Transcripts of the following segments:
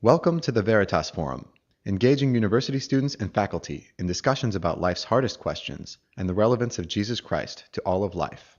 Welcome to the VERITAS Forum, engaging university students and faculty in discussions about life's hardest questions and the relevance of Jesus Christ to all of life.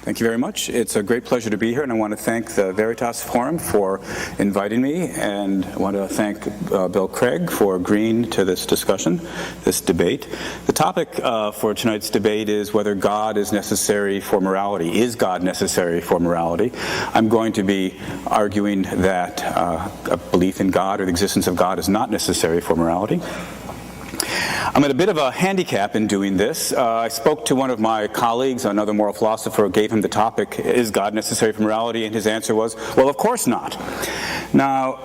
Thank you very much. It's a great pleasure to be here, and I want to thank the VERITAS Forum for inviting me, and I want to thank Bill Craig for agreeing to this discussion, this debate. The topic for tonight's debate is whether God is necessary for morality. Is God necessary for morality? I'm going to be arguing that a belief in God or the existence of God is not necessary for morality. I'm at a bit of a handicap in doing this. I spoke to one of my colleagues, another moral philosopher, gave him the topic, is God necessary for morality? And his answer was, well, of course not. Now,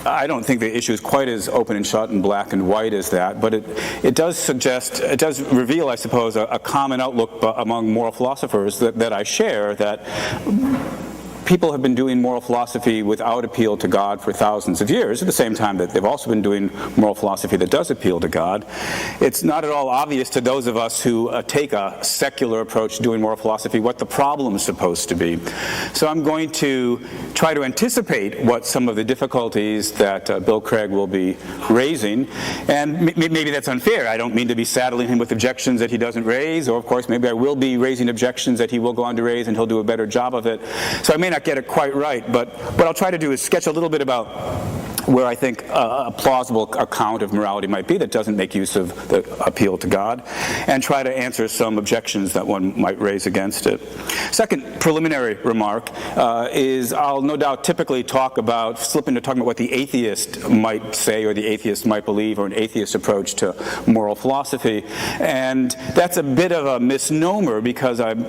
I don't think the issue is quite as open and shut and black and white as that, but it does suggest, it does reveal, I suppose, a common outlook among moral philosophers that I share, that people have been doing moral philosophy without appeal to God for thousands of years, at the same time that they've also been doing moral philosophy that does appeal to God. It's not at all obvious to those of us who take a secular approach to doing moral philosophy what the problem is supposed to be. So I'm going to try to anticipate what some of the difficulties that Bill Craig will be raising, and maybe that's unfair. I don't mean to be saddling him with objections that he doesn't raise, or of course maybe I will be raising objections that he will go on to raise and he'll do a better job of it. So I may not get it quite right, but what I'll try to do is sketch a little bit about where I think a plausible account of morality might be that doesn't make use of the appeal to God, and try to answer some objections that one might raise against it. Second preliminary remark is I'll no doubt typically slip into talking about what the atheist might say or the atheist might believe, or an atheist approach to moral philosophy. And that's a bit of a misnomer, because I'm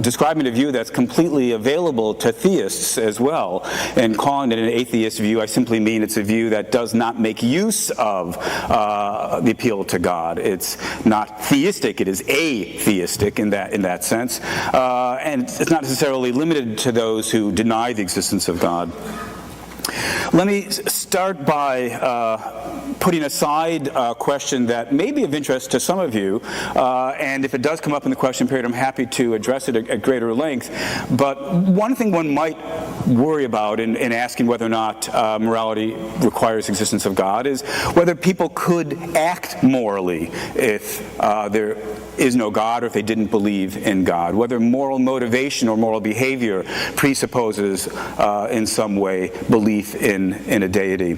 describing a view that's completely available to theists as well. And calling it an atheist view, I simply mean it's a view that does not make use of the appeal to God. It's not theistic, it is atheistic in that sense. And it's not necessarily limited to those who deny the existence of God. Let me start by putting aside a question that may be of interest to some of you, and if it does come up in the question period, I'm happy to address it at greater length. But one thing one might worry about in asking whether or not morality requires existence of God is whether people could act morally if there is no God, or if they didn't believe in God, whether moral motivation or moral behavior presupposes in some way belief in a deity.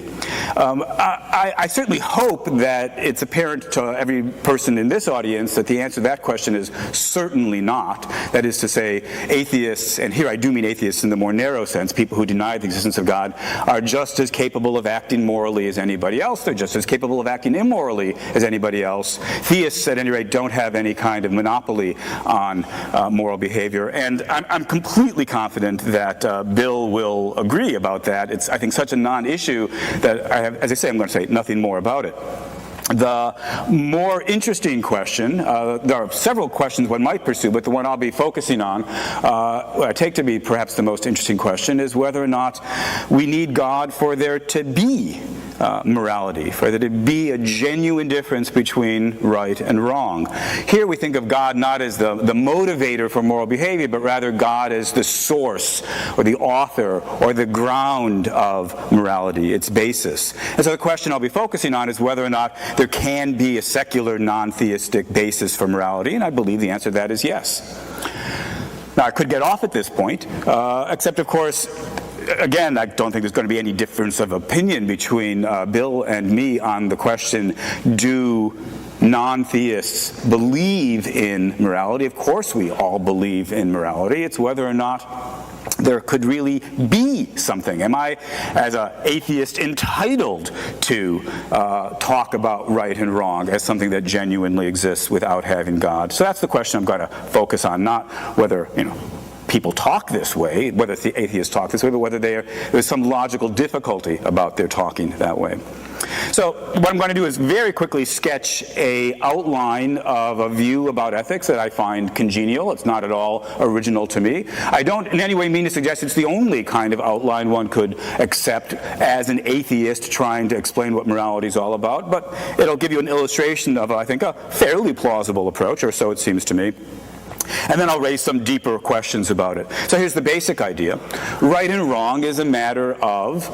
I certainly hope that it's apparent to every person in this audience that the answer to that question is certainly not. That is to say, atheists, and here I do mean atheists in the more narrow sense, people who deny the existence of God, are just as capable of acting morally as anybody else. They're just as capable of acting immorally as anybody else. Theists, at any rate, don't have any kind of monopoly on moral behavior. And I'm completely confident that Bill will agree about that. It's, I think, such a non-issue that I have, as I say, I'm going to say nothing more about it. The more interesting question, there are several questions one might pursue, but the one I'll be focusing on, what I take to be perhaps the most interesting question, is whether or not we need God for there to be morality, for there to be a genuine difference between right and wrong. Here we think of God not as the motivator for moral behavior, but rather God as the source, or the author, or the ground of morality, its basis. And so the question I'll be focusing on is whether or not there can be a secular, non-theistic basis for morality, and I believe the answer to that is yes. Now, I could get off at this point, except, of course, again, I don't think there's going to be any difference of opinion between Bill and me on the question, do non-theists believe in morality? Of course we all believe in morality. It's whether or not there could really be something. Am I, as an atheist, entitled to talk about right and wrong as something that genuinely exists without having God? So that's the question I'm going to focus on, not whether, people talk this way, whether the atheists talk this way, but whether there's some logical difficulty about their talking that way. So what I'm going to do is very quickly sketch an outline of a view about ethics that I find congenial. It's not at all original to me. I don't in any way mean to suggest it's the only kind of outline one could accept as an atheist trying to explain what morality is all about, but it'll give you an illustration of, I think, a fairly plausible approach, or so it seems to me. And then I'll raise some deeper questions about it. So here's the basic idea. Right and wrong is a matter of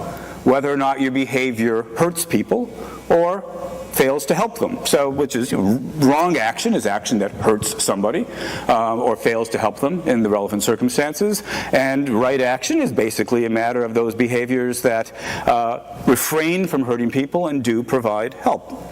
whether or not your behavior hurts people or fails to help them. So, which is, wrong action is action that hurts somebody or fails to help them in the relevant circumstances. And right action is basically a matter of those behaviors that refrain from hurting people and do provide help.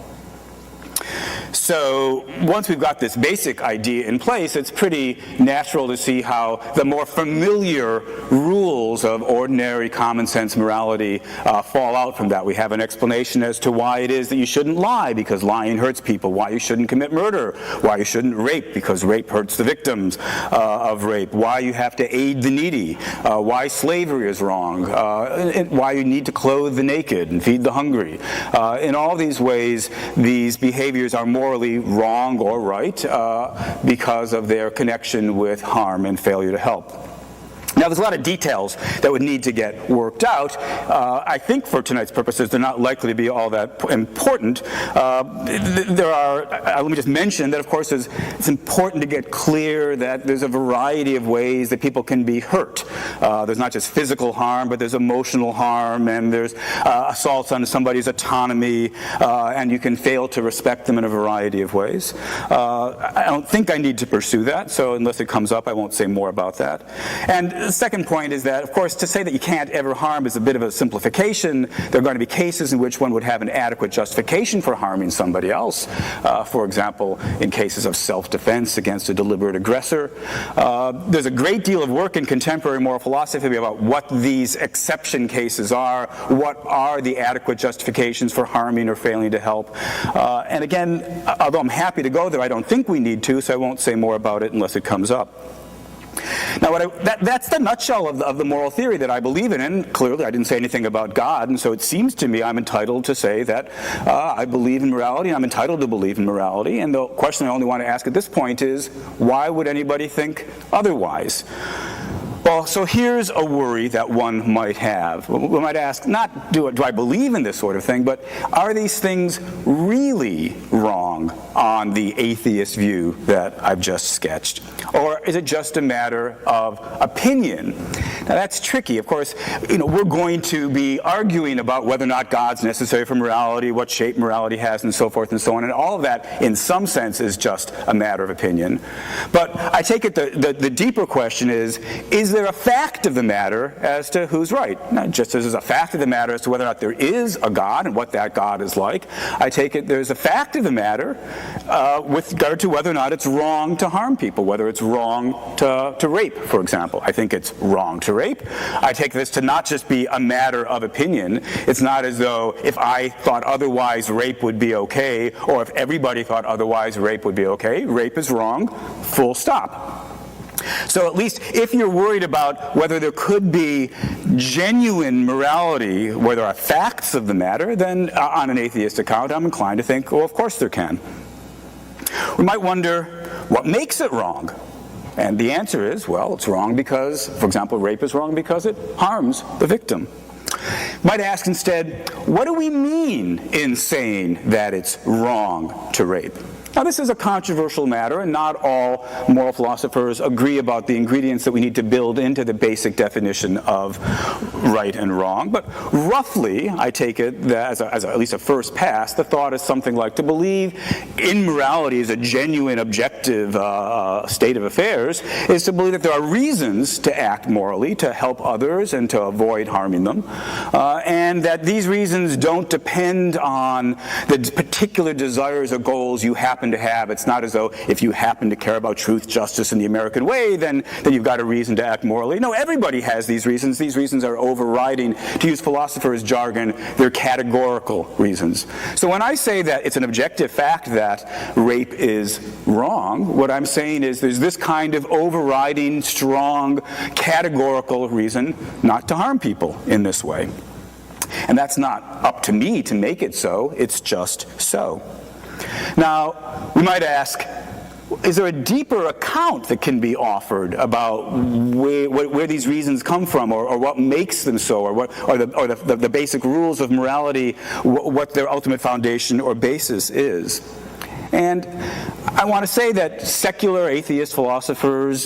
So once we've got this basic idea in place, it's pretty natural to see how the more familiar rules of ordinary common sense morality fall out from that. We have an explanation as to why it is that you shouldn't lie, because lying hurts people, why you shouldn't commit murder, why you shouldn't rape, because rape hurts the victims of rape, why you have to aid the needy, why slavery is wrong, why you need to clothe the naked and feed the hungry. In all these ways, these behaviors are morally wrong or right because of their connection with harm and failure to help. Now, there's a lot of details that would need to get worked out. I think for tonight's purposes, they're not likely to be all that important. Let me just mention that, of course, it's important to get clear that there's a variety of ways that people can be hurt. There's not just physical harm, but there's emotional harm, and there's assaults on somebody's autonomy, and you can fail to respect them in a variety of ways. I don't think I need to pursue that, so unless it comes up, I won't say more about that. And the second point is that, of course, to say that you can't ever harm is a bit of a simplification. There are going to be cases in which one would have an adequate justification for harming somebody else. For example, in cases of self-defense against a deliberate aggressor. There's a great deal of work in contemporary moral philosophy about what these exception cases are, what are the adequate justifications for harming or failing to help. And again, although I'm happy to go there, I don't think we need to, so I won't say more about it unless it comes up. Now, that's the nutshell of the moral theory that I believe in, and clearly I didn't say anything about God, and so it seems to me I'm entitled to say that I believe in morality, and I'm entitled to believe in morality, and the question I only want to ask at this point is, why would anybody think otherwise? Well, so here's a worry that one might have. We might ask, not do I believe in this sort of thing, but are these things really wrong on the atheist view that I've just sketched? Or is it just a matter of opinion? Now that's tricky. Of course, we're going to be arguing about whether or not God's necessary for morality, what shape morality has, and so forth and so on. And all of that, in some sense, is just a matter of opinion. But I take it the deeper question is there a fact of the matter as to who's right? Now, just as there's a fact of the matter as to whether or not there is a God and what that God is like, I take it there's a fact of the matter with regard to whether or not it's wrong to harm people, whether it's wrong to rape, for example. I think it's wrong to rape. I take this to not just be a matter of opinion. It's not as though if I thought otherwise rape would be okay, or if everybody thought otherwise rape would be okay. Rape is wrong, full stop. So at least if you're worried about whether there could be genuine morality, where there are facts of the matter, then on an atheist account, I'm inclined to think, well, of course there can. We might wonder, what makes it wrong? And the answer is, well, it's wrong because, for example, rape is wrong because it harms the victim. Might ask instead, what do we mean in saying that it's wrong to rape? Now, this is a controversial matter, and not all moral philosophers agree about the ingredients that we need to build into the basic definition of right and wrong. But roughly, I take it that as at least a first pass, the thought is something like to believe in morality as a genuine, objective state of affairs is to believe that there are reasons to act morally, to help others and to avoid harming them, and that these reasons don't depend on the particular desires or goals you happen to have. It's not as though if you happen to care about truth, justice, and the American way, then you've got a reason to act morally. No, everybody has these reasons. These reasons are overriding, to use philosophers' jargon, they're categorical reasons. So when I say that it's an objective fact that rape is wrong, what I'm saying is there's this kind of overriding, strong, categorical reason not to harm people in this way. And that's not up to me to make it so, it's just so. Now, we might ask, is there a deeper account that can be offered about where these reasons come from, or what makes them so, or the basic rules of morality, what their ultimate foundation or basis is? And I want to say that secular atheist philosophers